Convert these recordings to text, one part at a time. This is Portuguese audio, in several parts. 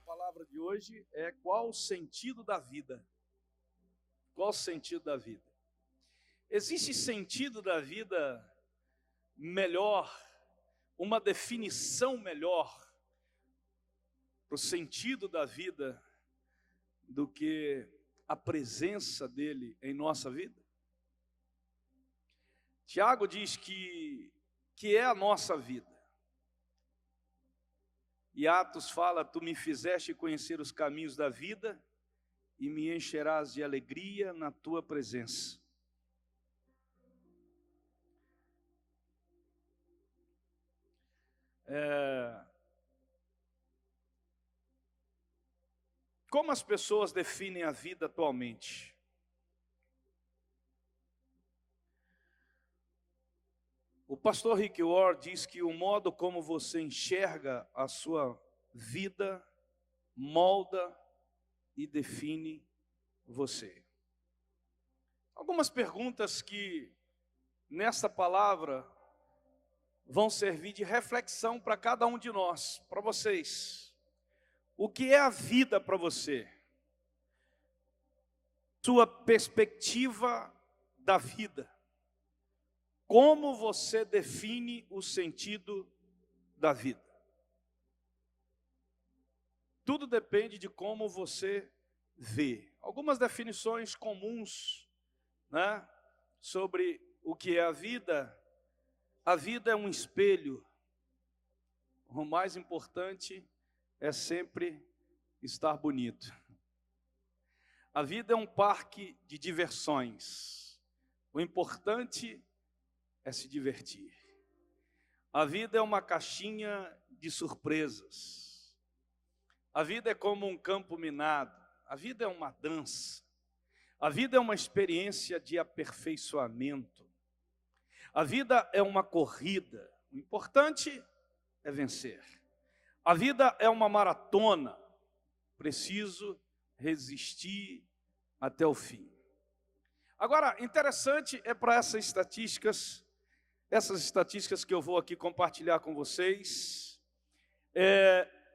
palavra de hoje é qual o sentido da vida? Qual o sentido da vida? Existe sentido da vida melhor, uma definição melhor para o sentido da vida do que a presença dele em nossa vida? Tiago diz que é a nossa vida. E Atos fala: tu me fizeste conhecer os caminhos da vida e me encherás de alegria na tua presença. Como as pessoas definem a vida atualmente? O pastor Rick Warren diz que o modo como você enxerga a sua vida molda e define você. Algumas perguntas que nessa palavra vão servir de reflexão para cada um de nós, para vocês. O que é a vida para você? Sua perspectiva da vida. Como você define o sentido da vida? Tudo depende de como você vê. Algumas definições comuns, né, sobre o que é a vida. A vida é um espelho. O mais importante é sempre estar bonito. A vida é um parque de diversões. O importante é se divertir. A vida é uma caixinha de surpresas. A vida é como um campo minado. A vida é uma dança. A vida é uma experiência de aperfeiçoamento. A vida é uma corrida. O importante é vencer. A vida é uma maratona. Preciso resistir até o fim. Agora, interessante é para essas estatísticas que eu vou aqui compartilhar com vocês.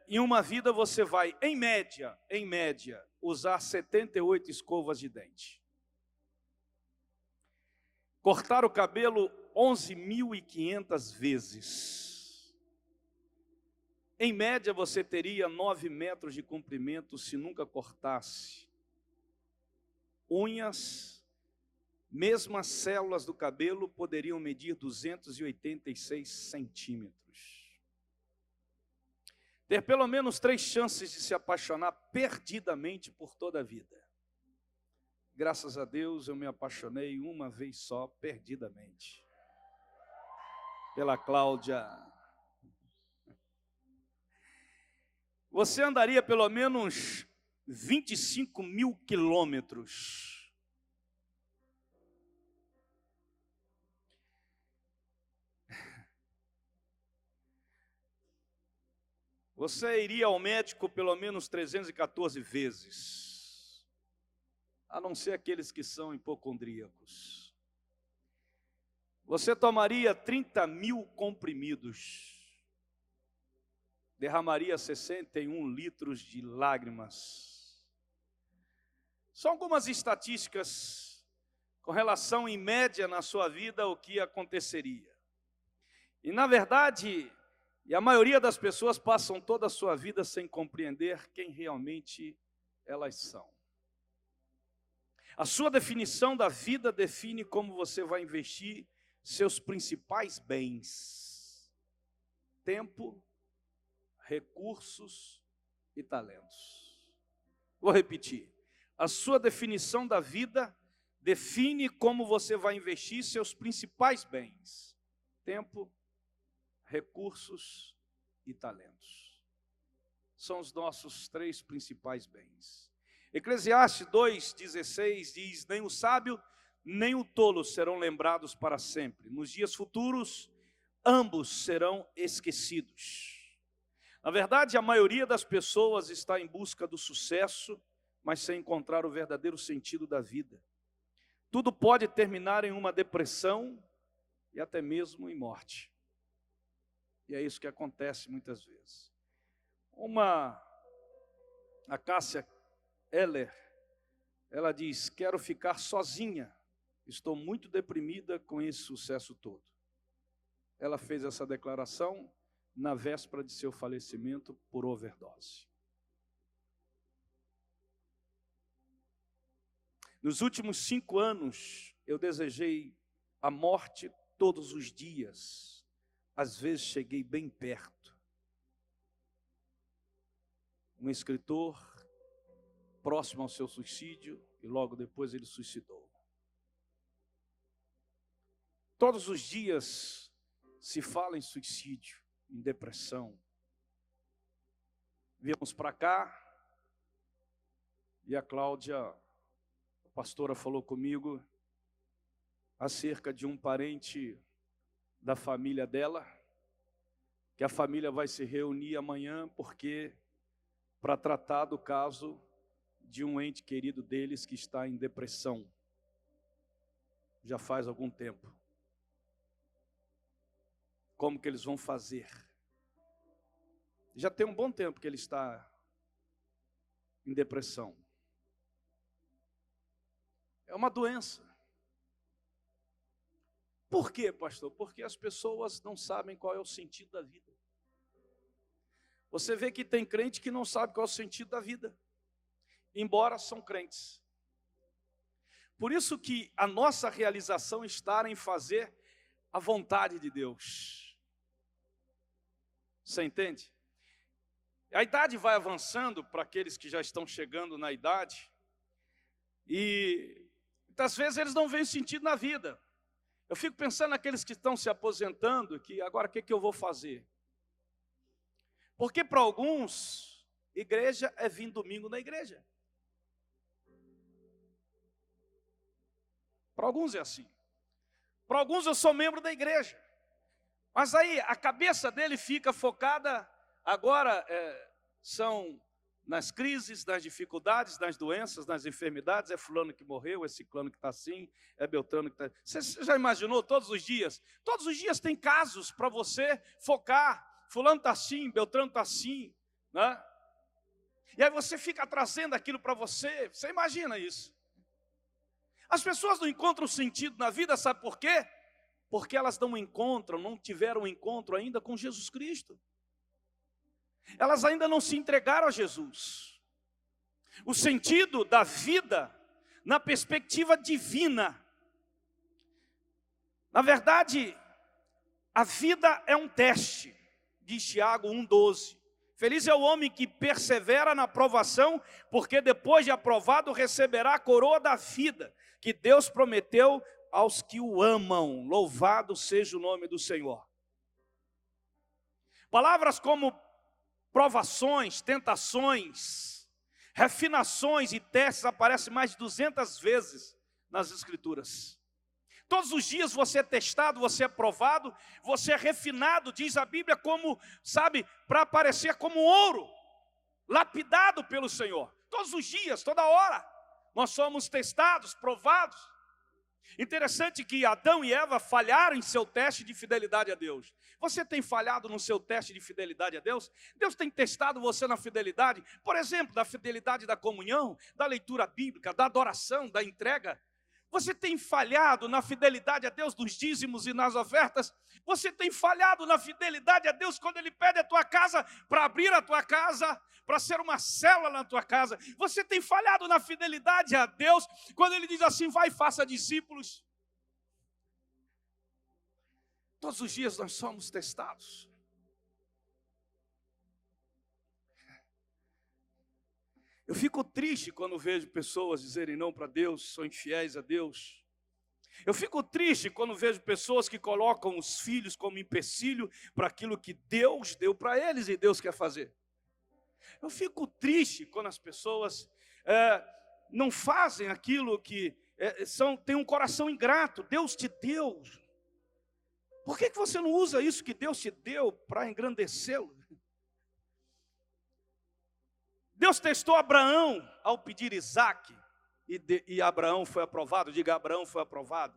Em uma vida você vai, em média, usar 78 escovas de dente. Cortar o cabelo 11.500 vezes. Em média você teria 9 metros de comprimento se nunca cortasse. Unhas, mesmo as células do cabelo poderiam medir 286 centímetros. Ter pelo menos 3 chances de se apaixonar perdidamente por toda a vida. Graças a Deus eu me apaixonei uma vez só, perdidamente. Pela Cláudia. Você andaria pelo menos 25.000 quilômetros. Você iria ao médico pelo menos 314 vezes, a não ser aqueles que são hipocondríacos. Você tomaria 30.000 comprimidos, derramaria 61 litros de lágrimas. São algumas estatísticas com relação, em média, na sua vida, o que aconteceria. E, na verdade, a maioria das pessoas passam toda a sua vida sem compreender quem realmente elas são. A sua definição da vida define como você vai investir seus principais bens: tempo, recursos e talentos. Vou repetir. A sua definição da vida define como você vai investir seus principais bens: tempo, recursos e talentos. São os nossos 3 principais bens. Eclesiastes 2,16 diz: nem o sábio nem o tolo serão lembrados para sempre. Nos dias futuros, ambos serão esquecidos. Na verdade, a maioria das pessoas está em busca do sucesso, mas sem encontrar o verdadeiro sentido da vida. Tudo pode terminar em uma depressão e até mesmo em morte. E é isso que acontece muitas vezes. Uma a Cássia Eller, ela diz: quero ficar sozinha, estou muito deprimida com esse sucesso todo. Ela fez essa declaração na véspera de seu falecimento por overdose. Nos últimos 5 anos, eu desejei a morte todos os dias. Às vezes cheguei bem perto. Um escritor próximo ao seu suicídio, e logo depois ele suicidou. Todos os dias se fala em suicídio, em depressão. Viemos para cá, e a Cláudia, a pastora, falou comigo acerca de um parente da família dela, que a família vai se reunir amanhã, porque para tratar do caso de um ente querido deles que está em depressão, já faz algum tempo. Como que eles vão fazer? Já tem um bom tempo que ele está em depressão. É uma doença. Por quê, pastor? Porque as pessoas não sabem qual é o sentido da vida. Você vê que tem crente que não sabe qual é o sentido da vida, embora são crentes. Por isso que a nossa realização está em fazer a vontade de Deus. Você entende? A idade vai avançando para aqueles que já estão chegando na idade, e muitas vezes eles não veem sentido na vida. Eu fico pensando naqueles que estão se aposentando, que agora o que eu vou fazer? Porque para alguns, igreja é vir domingo na igreja. Para alguns é assim. Para alguns eu sou membro da igreja. Mas aí a cabeça dele fica focada, agora são nas crises, nas dificuldades, nas doenças, nas enfermidades. É fulano que morreu, é ciclano que está assim, é beltrano que está... Você já imaginou todos os dias? Todos os dias tem casos para você focar. Fulano está assim, beltrano está assim, né? E aí você fica trazendo aquilo para você. Você imagina isso? As pessoas não encontram sentido na vida, sabe por quê? Porque elas não tiveram um encontro ainda com Jesus Cristo. Elas ainda não se entregaram a Jesus. O sentido da vida na perspectiva divina. Na verdade, a vida é um teste, diz Tiago 1,12. Feliz é o homem que persevera na provação, porque depois de aprovado receberá a coroa da vida, que Deus prometeu aos que o amam. Louvado seja o nome do Senhor. Palavras como provações, tentações, refinações e testes aparecem mais de 200 vezes nas Escrituras. Todos os dias você é testado, você é provado, você é refinado, diz a Bíblia, como, sabe, para aparecer como ouro, lapidado pelo Senhor. Todos os dias, toda hora, nós somos testados, provados. Interessante que Adão e Eva falharam em seu teste de fidelidade a Deus. Você tem falhado no seu teste de fidelidade a Deus? Deus tem testado você na fidelidade, por exemplo, da fidelidade da comunhão, da leitura bíblica, da adoração, da entrega. Você tem falhado na fidelidade a Deus dos dízimos e nas ofertas? Você tem falhado na fidelidade a Deus quando Ele pede a tua casa para abrir a tua casa, para ser uma célula na tua casa? Você tem falhado na fidelidade a Deus quando Ele diz assim, vai e faça discípulos? Todos os dias nós somos testados. Eu fico triste quando vejo pessoas dizerem não para Deus, são infiéis a Deus. Eu fico triste quando vejo pessoas que colocam os filhos como empecilho para aquilo que Deus deu para eles e Deus quer fazer. Eu fico triste quando as pessoas não fazem aquilo que têm um coração ingrato. Deus te deu. Por que você não usa isso que Deus te deu para engrandecê-lo? Deus testou Abraão ao pedir Isaque, e Abraão foi aprovado. Diga, Abraão foi aprovado.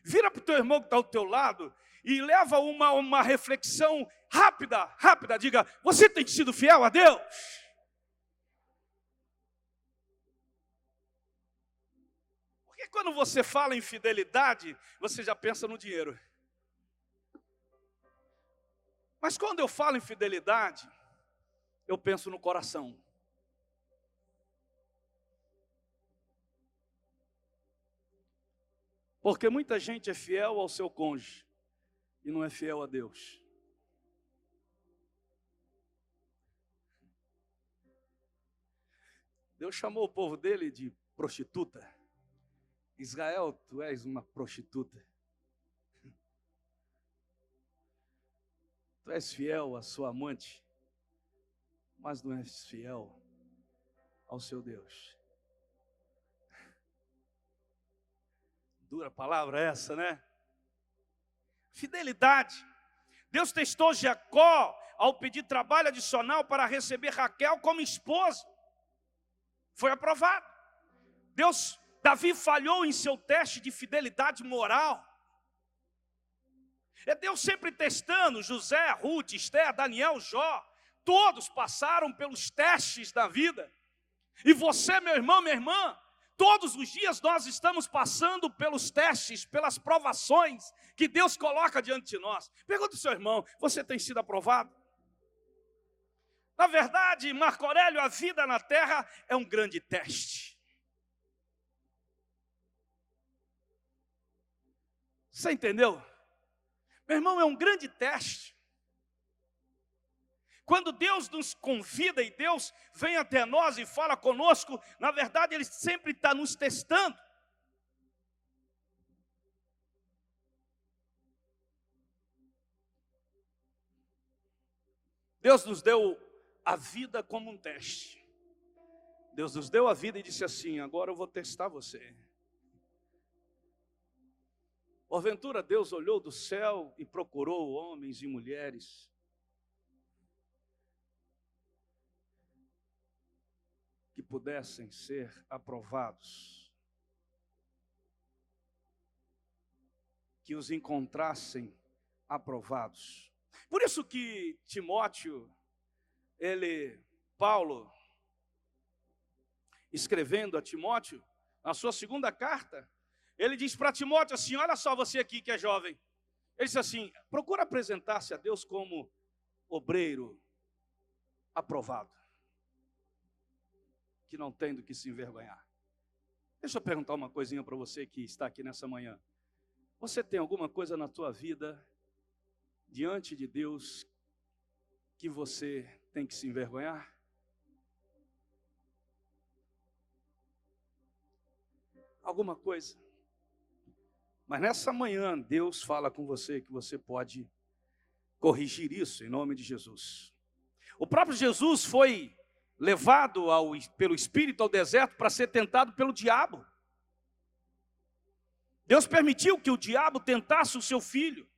Vira para o teu irmão que está ao teu lado e leva uma reflexão rápida, diga, você tem sido fiel a Deus? quando você fala em fidelidade, você já pensa no dinheiro. Mas quando eu falo em fidelidade, eu penso no coração. Porque muita gente é fiel ao seu cônjuge e não é fiel a Deus. Deus chamou o povo dele de prostituta. Israel, tu és uma prostituta. Tu és fiel à sua amante, mas não és fiel ao seu Deus. Dura palavra essa, né? Fidelidade. Deus testou Jacó ao pedir trabalho adicional para receber Raquel como esposa. Foi aprovado. Davi falhou em seu teste de fidelidade moral. É Deus sempre testando. José, Ruth, Esther, Daniel, Jó, todos passaram pelos testes da vida. E você, meu irmão, minha irmã, todos os dias nós estamos passando pelos testes, pelas provações que Deus coloca diante de nós. Pergunta ao seu irmão, você tem sido aprovado? Na verdade, Marco Aurélio, a vida na terra é um grande teste. Você entendeu? Meu irmão, é um grande teste. Quando Deus nos convida e Deus vem até nós e fala conosco, na verdade Ele sempre está nos testando. Deus nos deu a vida como um teste. Deus nos deu a vida e disse assim, agora eu vou testar você. Porventura Deus olhou do céu e procurou homens e mulheres que pudessem ser aprovados, que os encontrassem aprovados. Por isso que Timóteo, Paulo, escrevendo a Timóteo, na sua segunda carta, ele diz para Timóteo assim, olha só você aqui que é jovem. Ele diz assim, procura apresentar-se a Deus como obreiro aprovado, que não tem do que se envergonhar. Deixa eu perguntar uma coisinha para você que está aqui nessa manhã. Você tem alguma coisa na tua vida, diante de Deus, que você tem que se envergonhar? Alguma coisa? Mas nessa manhã, Deus fala com você que você pode corrigir isso em nome de Jesus. O próprio Jesus foi levado pelo Espírito ao deserto para ser tentado pelo diabo. Deus permitiu que o diabo tentasse o seu filho.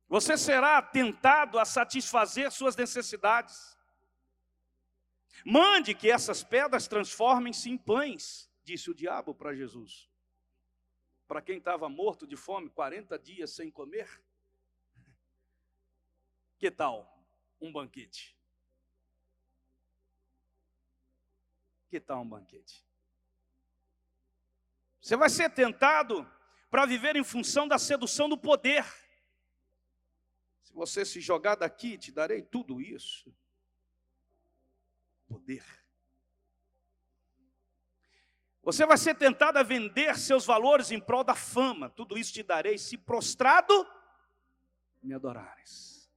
Você será tentado a satisfazer suas necessidades. Mande que essas pedras transformem-se em pães, disse o diabo para Jesus. Para quem estava morto de fome, 40 dias sem comer. Que tal um banquete? Que tal um banquete? Você vai ser tentado para viver em função da sedução do poder. Se você se jogar daqui, te darei tudo isso. Poder. Você vai ser tentado a vender seus valores em prol da fama. Tudo isso te darei se prostrado me adorares.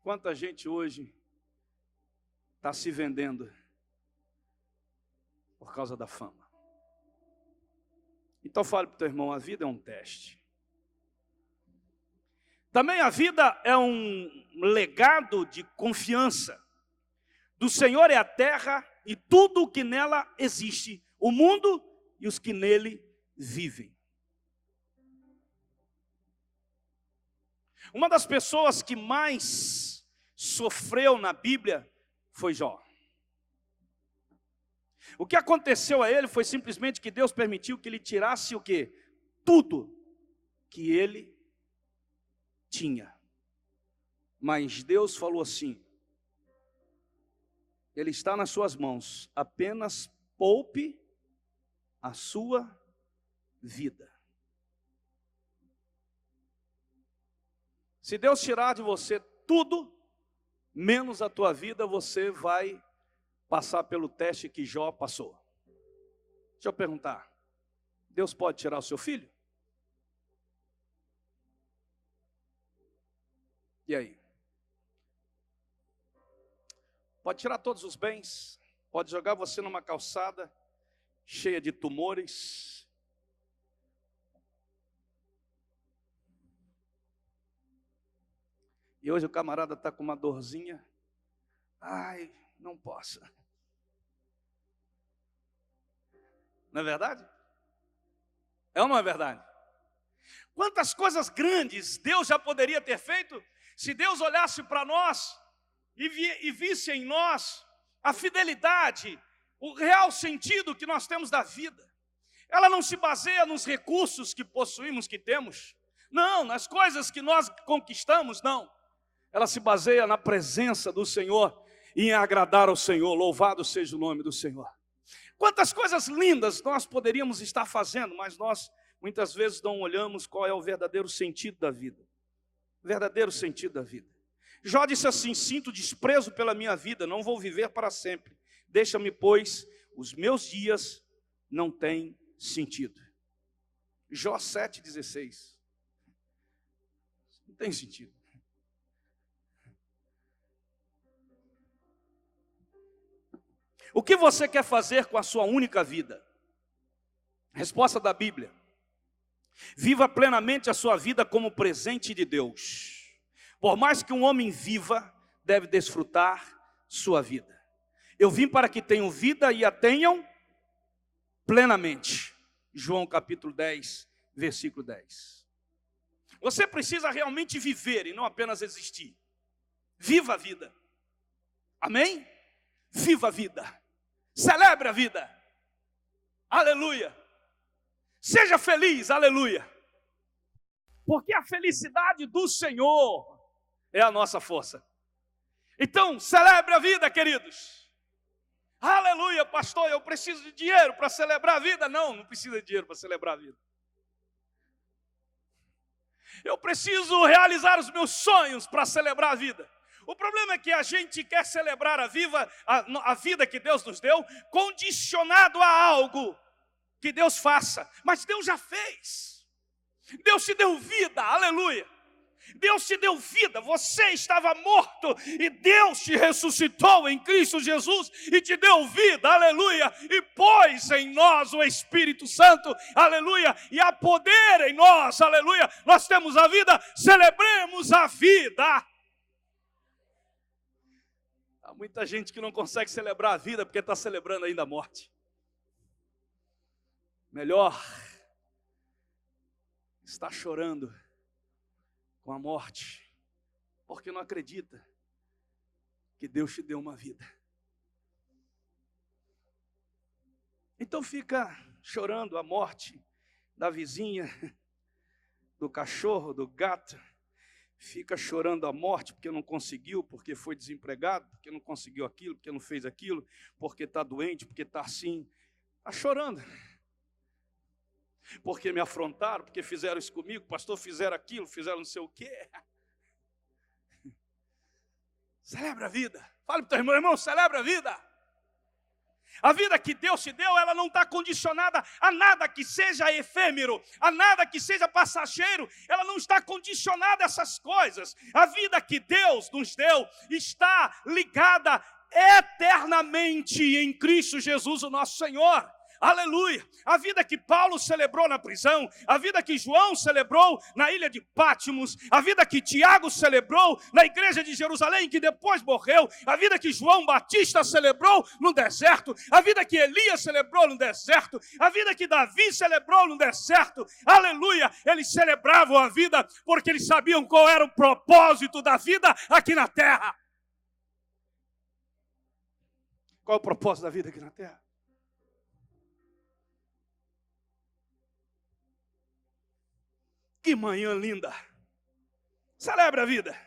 Quanta gente hoje está se vendendo por causa da fama. Então fale para o teu irmão, a vida é um teste. Também a vida é um legado de confiança. Do Senhor é a terra e tudo o que nela existe, o mundo e os que nele vivem. Uma das pessoas que mais sofreu na Bíblia foi Jó. O que aconteceu a ele foi simplesmente que Deus permitiu que ele tirasse o quê? Tudo que ele tinha. Mas Deus falou assim: ele está nas suas mãos, apenas poupe a sua vida. Se Deus tirar de você tudo, menos a tua vida, você vai passar pelo teste que Jó passou. Deixa eu perguntar, Deus pode tirar o seu filho? E aí? Pode tirar todos os bens, pode jogar você numa calçada cheia de tumores. E hoje o camarada está com uma dorzinha. Ai, não posso. Não é verdade? É ou não é verdade? Quantas coisas grandes Deus já poderia ter feito se Deus olhasse para nós e visse em nós a fidelidade, o real sentido que nós temos da vida. Ela não se baseia nos recursos que possuímos, que temos. Não, nas coisas que nós conquistamos, não. Ela se baseia na presença do Senhor e em agradar ao Senhor. Louvado seja o nome do Senhor. Quantas coisas lindas nós poderíamos estar fazendo, mas nós muitas vezes não olhamos qual é o verdadeiro sentido da vida. O verdadeiro sentido da vida. Jó disse assim: sinto desprezo pela minha vida, não vou viver para sempre. Deixa-me, pois, os meus dias não têm sentido. Jó 7,16. Não tem sentido. O que você quer fazer com a sua única vida? Resposta da Bíblia: viva plenamente a sua vida como presente de Deus. Por mais que um homem viva, deve desfrutar sua vida. Eu vim para que tenham vida e a tenham plenamente. João capítulo 10, versículo 10. Você precisa realmente viver e não apenas existir. Viva a vida. Amém? Viva a vida. Celebre a vida. Aleluia. Seja feliz, aleluia. Porque a felicidade do Senhor é a nossa força. Então, celebre a vida, queridos. Aleluia, pastor, eu preciso de dinheiro para celebrar a vida. Não, não precisa de dinheiro para celebrar a vida. Eu preciso realizar os meus sonhos para celebrar a vida. O problema é que a gente quer celebrar a vida que Deus nos deu, condicionado a algo que Deus faça. Mas Deus já fez. Deus te deu vida, aleluia. Deus te deu vida, você estava morto e Deus te ressuscitou em Cristo Jesus e te deu vida, aleluia, e pôs em nós o Espírito Santo, aleluia, e há poder em nós, aleluia. Nós temos a vida, celebremos a vida. Há muita gente que não consegue celebrar a vida porque está celebrando ainda a morte. Melhor está chorando com a morte, porque não acredita que Deus te deu uma vida. Então fica chorando a morte da vizinha, do cachorro, do gato, fica chorando a morte porque não conseguiu, porque foi desempregado, porque não conseguiu aquilo, porque não fez aquilo, porque está doente, porque está assim, está chorando. Porque me afrontaram, porque fizeram isso comigo, pastor, fizeram aquilo, fizeram não sei o quê. Celebra a vida. Fala para o teu irmão, irmão, celebra a vida. A vida que Deus te deu, ela não está condicionada a nada que seja efêmero, a nada que seja passageiro, ela não está condicionada a essas coisas. A vida que Deus nos deu está ligada eternamente em Cristo Jesus, o nosso Senhor. Aleluia, a vida que Paulo celebrou na prisão, a vida que João celebrou na ilha de Pátimos, a vida que Tiago celebrou na igreja de Jerusalém, que depois morreu, a vida que João Batista celebrou no deserto, a vida que Elias celebrou no deserto, a vida que Davi celebrou no deserto, aleluia, eles celebravam a vida porque eles sabiam qual era o propósito da vida aqui na terra. Qual é o propósito da vida aqui na terra? Que manhã linda, Celebre a vida.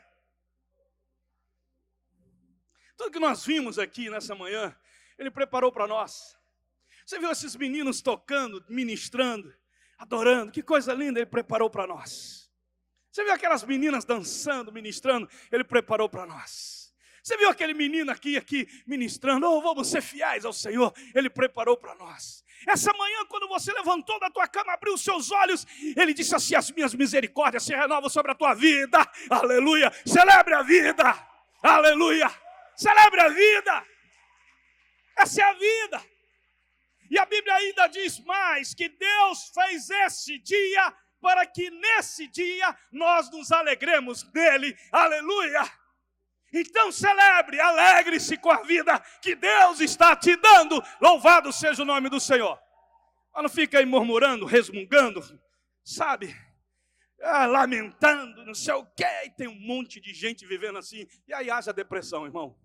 Tudo que nós vimos aqui nessa manhã, Ele preparou para nós. Você viu esses meninos tocando, ministrando, adorando, que coisa linda Ele preparou para nós. Você viu aquelas meninas dançando, ministrando, Ele preparou para nós. Você viu aquele menino aqui ministrando, oh, vamos ser fiéis ao Senhor, Ele preparou para nós. Essa manhã, quando você levantou da tua cama, abriu os seus olhos, Ele disse assim, as minhas misericórdias se renovam sobre a tua vida, aleluia, celebre a vida, aleluia, celebre a vida, essa é a vida. E a Bíblia ainda diz mais, que Deus fez esse dia, para que nesse dia, nós nos alegremos nele, aleluia. Então celebre, alegre-se com a vida que Deus está te dando. Louvado seja o nome do Senhor. Mas não fica aí murmurando, resmungando, sabe? Lamentando, não sei o quê. E tem um monte de gente vivendo assim. E aí haja depressão, irmão.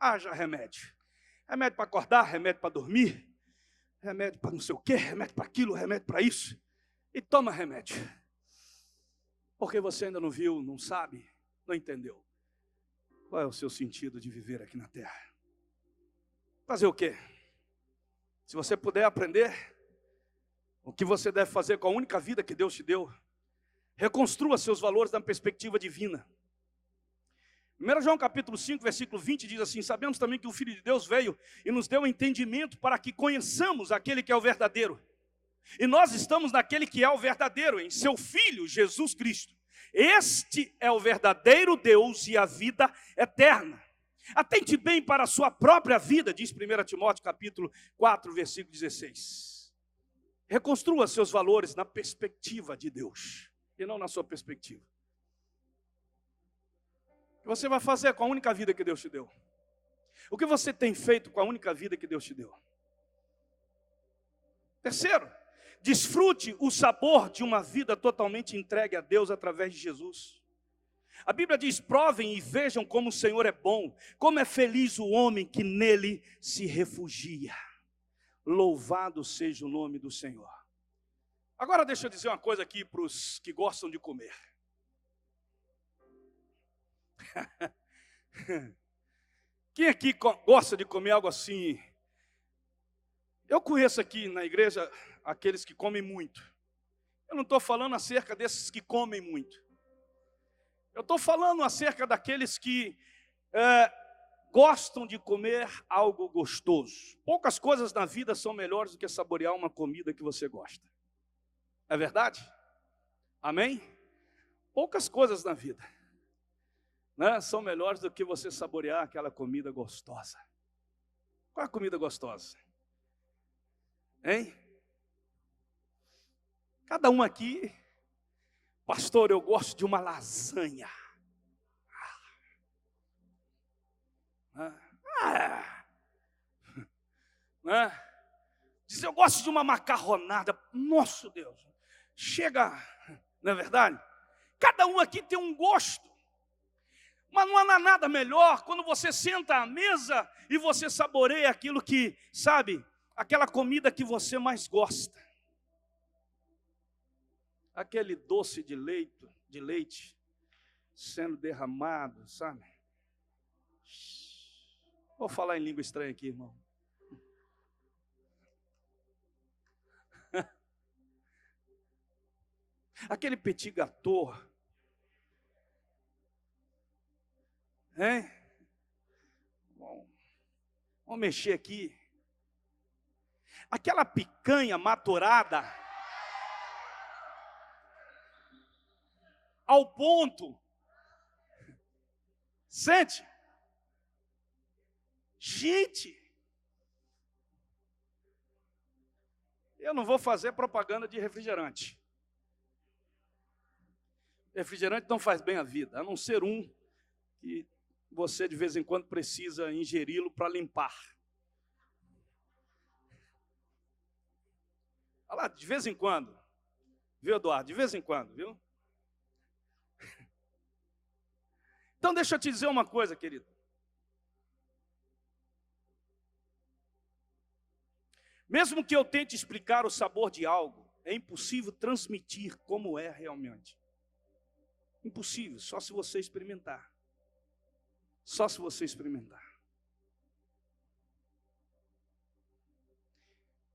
Haja remédio. Remédio para acordar, remédio para dormir. Remédio para não sei o quê, remédio para aquilo, remédio para isso. E toma remédio. Porque você ainda não viu, não sabe, não entendeu. Qual é o seu sentido de viver aqui na terra? Fazer o quê? Se você puder aprender o que você deve fazer com a única vida que Deus te deu, reconstrua seus valores na perspectiva divina. 1 João capítulo 5, versículo 20 diz assim, sabemos também que o Filho de Deus veio e nos deu entendimento para que conheçamos aquele que é o verdadeiro. E nós estamos naquele que é o verdadeiro, em seu Filho, Jesus Cristo. Este é o verdadeiro Deus e a vida eterna. Atente bem para a sua própria vida, diz 1 Timóteo capítulo 4, versículo 16. Reconstrua seus valores na perspectiva de Deus, e não na sua perspectiva. O que você vai fazer com a única vida que Deus te deu? O que você tem feito com a única vida que Deus te deu? Terceiro, desfrute o sabor de uma vida totalmente entregue a Deus através de Jesus. A Bíblia diz, provem e vejam como o Senhor é bom, como é feliz o homem que nele se refugia. Louvado seja o nome do Senhor. Agora deixa eu dizer uma coisa aqui para os que gostam de comer. Quem aqui gosta de comer algo assim? Eu conheço aqui na igreja aqueles que comem muito. Eu não estou falando acerca desses que comem muito. Eu estou falando acerca daqueles que gostam de comer algo gostoso. Poucas coisas na vida são melhores do que saborear uma comida que você gosta. É verdade? Amém? Poucas coisas na vida, né, são melhores do que você saborear aquela comida gostosa. Qual é a comida gostosa? Hein? Cada um aqui, pastor, eu gosto de uma lasanha. Diz, eu gosto de uma macarronada. Nossa Deus, chega, não é verdade? Cada um aqui tem um gosto. Mas não há nada melhor quando você senta à mesa e você saboreia aquilo que, sabe, aquela comida que você mais gosta. Aquele doce de leite sendo derramado, sabe? Vou falar em língua estranha aqui, irmão. Aquele petit gâteau. Hein? Bom, vamos mexer aqui. Aquela picanha maturada ao ponto. Sente? Gente, eu não vou fazer propaganda de refrigerante. Refrigerante não faz bem à vida, a não ser um que você de vez em quando precisa ingeri-lo para limpar. Olha lá, de vez em quando. Viu, Eduardo? De vez em quando, viu? Então deixa eu te dizer uma coisa, querido. Mesmo que eu tente explicar o sabor de algo, é impossível transmitir como é realmente. Impossível, só se você experimentar. Só se você experimentar.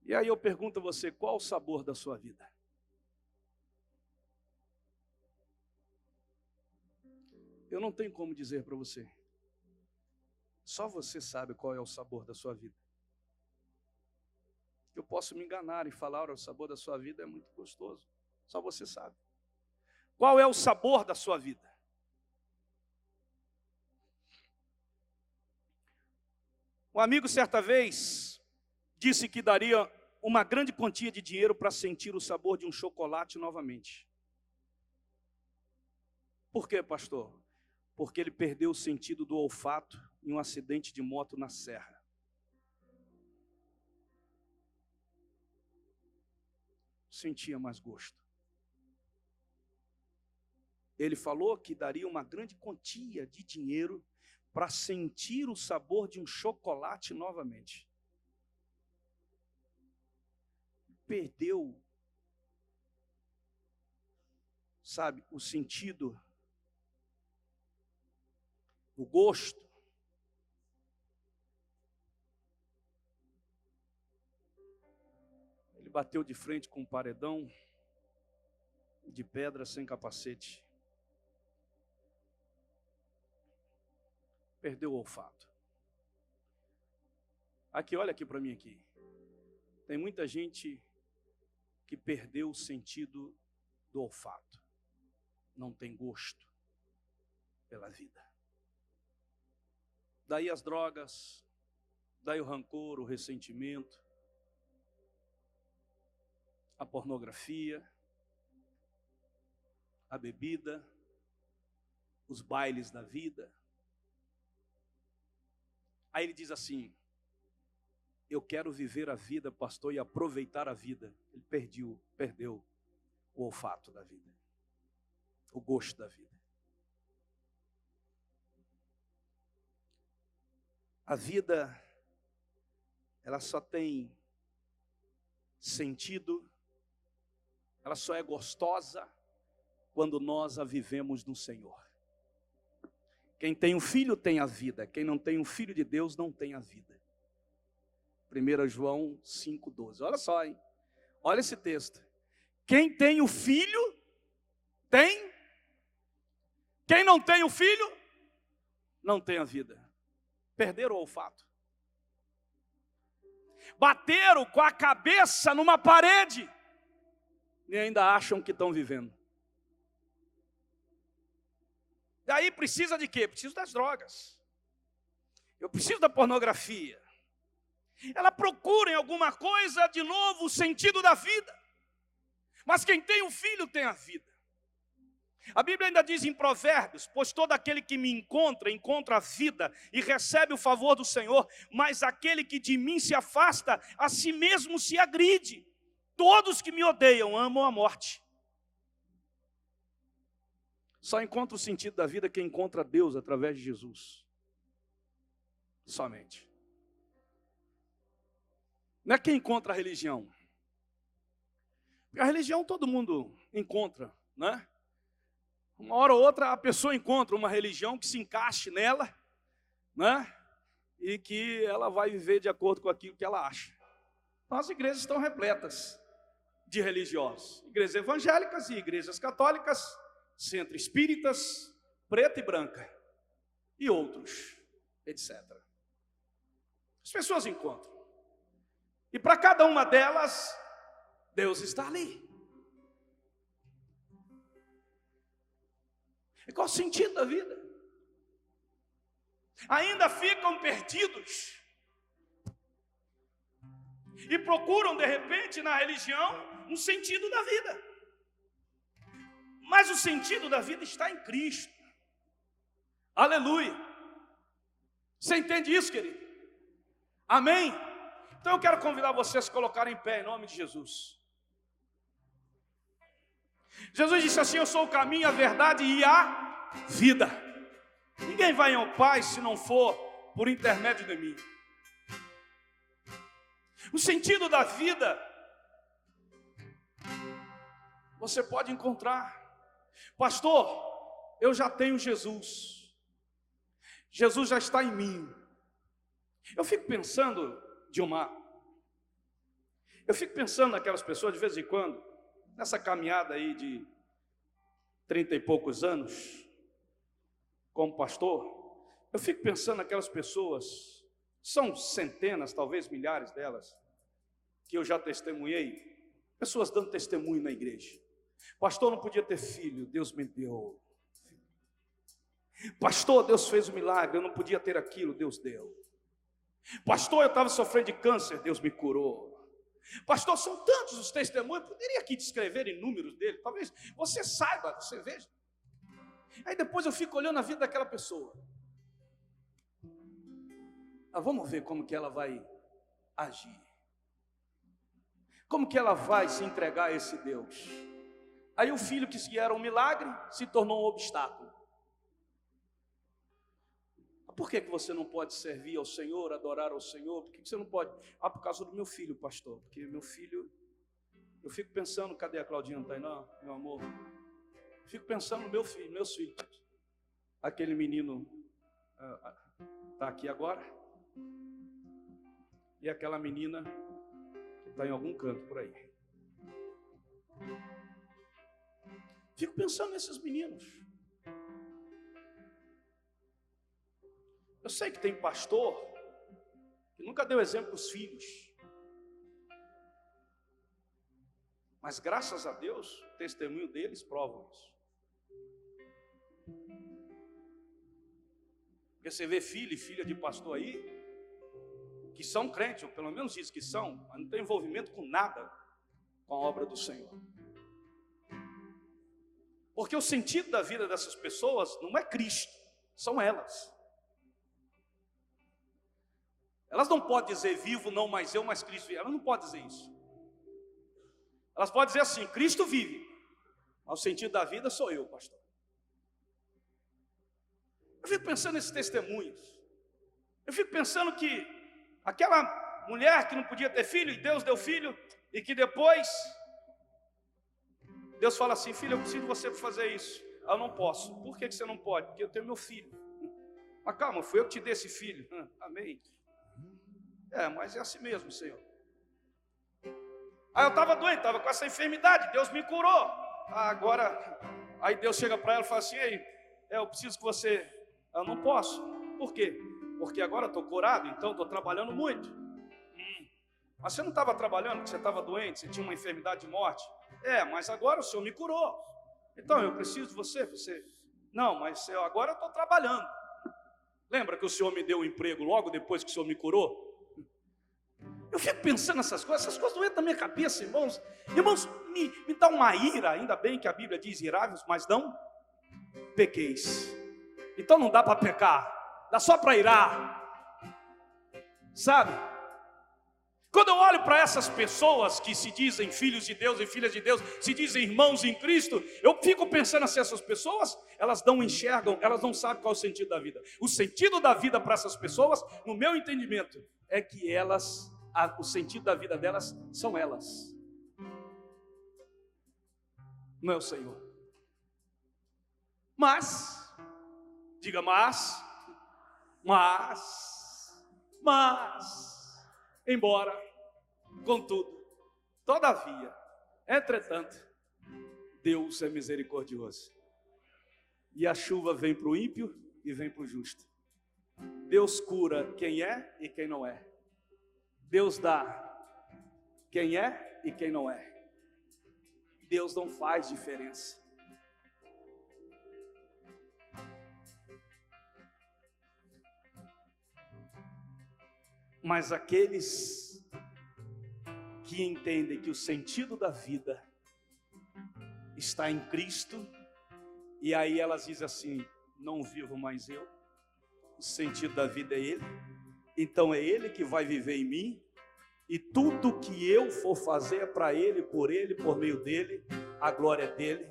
E aí eu pergunto a você, qual o sabor da sua vida? Eu não tenho como dizer para você. Só você sabe qual é o sabor da sua vida. Eu posso me enganar e falar, olha, o sabor da sua vida é muito gostoso. Só você sabe. Qual é o sabor da sua vida? Um amigo, certa vez, disse que daria uma grande quantia de dinheiro para sentir o sabor de um chocolate novamente. Por quê, pastor? Porque ele perdeu o sentido do olfato em um acidente de moto na serra. Sentia mais gosto. Ele falou que daria uma grande quantia de dinheiro para sentir o sabor de um chocolate novamente. Perdeu, sabe, o sentido, o gosto. Ele bateu de frente com um paredão de pedra sem capacete. Perdeu o olfato. Aqui, olha aqui para mim aqui. Tem muita gente que perdeu o sentido do olfato. Não tem gosto pela vida. Daí as drogas, daí o rancor, o ressentimento, a pornografia, a bebida, os bailes da vida. Aí ele diz assim, eu quero viver a vida, pastor, e aproveitar a vida. Ele perdeu o olfato da vida, o gosto da vida. A vida, ela só tem sentido, ela só é gostosa quando nós a vivemos no Senhor. Quem tem um filho tem a vida, quem não tem um filho de Deus não tem a vida. 1 João 5,12. Olha só, hein? Olha esse texto. Quem tem o filho, tem. Quem não tem o filho, não tem a vida. Perderam o olfato. Bateram com a cabeça numa parede e ainda acham que estão vivendo. Daí precisa de quê? Preciso das drogas. Eu preciso da pornografia. Ela procura em alguma coisa de novo o sentido da vida. Mas quem tem um filho tem a vida. A Bíblia ainda diz em Provérbios, pois todo aquele que me encontra, encontra a vida e recebe o favor do Senhor, mas aquele que de mim se afasta, a si mesmo se agride. Todos que me odeiam amam a morte. Só encontra o sentido da vida quem encontra Deus através de Jesus. Somente. Não é quem encontra a religião. A religião todo mundo encontra, né? Uma hora ou outra a pessoa encontra uma religião que se encaixe nela, né? E que ela vai viver de acordo com aquilo que ela acha. Então as igrejas estão repletas de religiosos. Igrejas evangélicas e igrejas católicas, centro espíritas, preta e branca, e outros, etc. As pessoas encontram. E para cada uma delas, Deus está ali. E qual o sentido da vida? Ainda ficam perdidos e procuram de repente na religião um sentido da vida. Mas o sentido da vida está em Cristo. Aleluia. Você entende isso, querido? Amém? Então eu quero convidar você a se colocar em pé em nome de Jesus. Jesus disse assim, eu sou o caminho, a verdade e a vida. Ninguém vai ao Pai se não for por intermédio de mim. O sentido da vida você pode encontrar. Pastor, eu já tenho Jesus. Jesus já está em mim. Eu fico pensando, Dilmar, eu fico pensando naquelas pessoas de vez em quando, nessa caminhada aí de 30 e poucos anos, como pastor, eu fico pensando naquelas pessoas, são centenas, talvez milhares delas, que eu já testemunhei, pessoas dando testemunho na igreja. Pastor, não podia ter filho, Deus me deu. Pastor, Deus fez um milagre, eu não podia ter aquilo, Deus deu. Pastor, eu estava sofrendo de câncer, Deus me curou. Pastor, são tantos os testemunhos, eu poderia aqui descrever inúmeros deles, talvez você saiba, você veja. Aí depois eu fico olhando a vida daquela pessoa. Vamos ver como que ela vai agir. Como que ela vai se entregar a esse Deus? Aí o filho que era um milagre se tornou um obstáculo. Por que você não pode servir ao Senhor, adorar ao Senhor? Por que você não pode? Por causa do meu filho, pastor. Porque meu filho, eu fico pensando, cadê a Claudinha? Não está aí não, meu amor? Fico pensando no meu filho, meus filhos. Aquele menino está aqui agora. E aquela menina que está em algum canto por aí. Fico pensando nesses meninos. Eu sei que tem pastor que nunca deu exemplo para os filhos. Mas graças a Deus, o testemunho deles prova isso. Porque você vê filho e filha de pastor aí, que são crentes, ou pelo menos diz que são, mas não tem envolvimento com nada com a obra do Senhor. Porque o sentido da vida dessas pessoas não é Cristo, são elas. Elas não podem dizer vivo, não mais eu, mas Cristo vive. Elas não podem dizer isso. Elas podem dizer assim, Cristo vive. Mas o sentido da vida sou eu, pastor. Eu fico pensando nesses testemunhos. Eu fico pensando que aquela mulher que não podia ter filho, e Deus deu filho, e que depois Deus fala assim, filho, eu preciso de você para fazer isso. Eu não posso. Por que você não pode? Porque eu tenho meu filho. Mas calma, fui eu que te dei esse filho. Amém. Mas é assim mesmo, Senhor. Aí eu estava doente, estava com essa enfermidade, Deus me curou. Agora, aí Deus chega para ela e fala assim, ei, eu preciso que você... Eu não posso. Por quê? Porque agora eu estou curado, então estou trabalhando muito. Mas você não estava trabalhando porque você estava doente, você tinha uma enfermidade de morte. Mas agora o Senhor me curou. Então eu preciso de você. Não, mas agora eu estou trabalhando. Lembra que o Senhor me deu um emprego logo depois que o Senhor me curou? Eu fico pensando nessas coisas não entram na minha cabeça, irmãos. Irmãos, me dá uma ira, ainda bem que a Bíblia diz irai-vos, mas não pequeis. Então não dá para pecar, dá só para irar, sabe? Quando eu olho para essas pessoas que se dizem filhos de Deus e filhas de Deus, se dizem irmãos em Cristo, eu fico pensando assim, essas pessoas, elas não enxergam, elas não sabem qual é o sentido da vida. O sentido da vida para essas pessoas, no meu entendimento, é que o sentido da vida delas são elas. Não é o Senhor. Mas, diga mas, embora, contudo, todavia, entretanto, Deus é misericordioso. E a chuva vem para o ímpio e vem para o justo. Deus cura quem é e quem não é. Deus dá quem é e quem não é. Deus não faz diferença. Mas aqueles que entendem que o sentido da vida está em Cristo, e aí elas dizem assim, não vivo mais eu, o sentido da vida é Ele, então é Ele que vai viver em mim, e tudo que eu for fazer é para Ele, por meio dEle, a glória é dEle,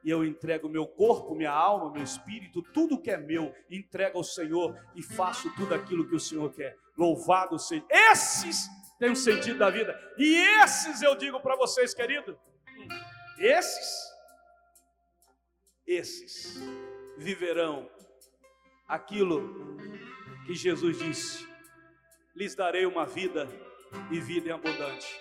e eu entrego meu corpo, minha alma, meu espírito, tudo que é meu, entrego ao Senhor e faço tudo aquilo que o Senhor quer. Louvado seja. Esses têm o sentido da vida. E esses eu digo para vocês, querido, esses viverão aquilo que Jesus disse: lhes darei uma vida e vida em abundante.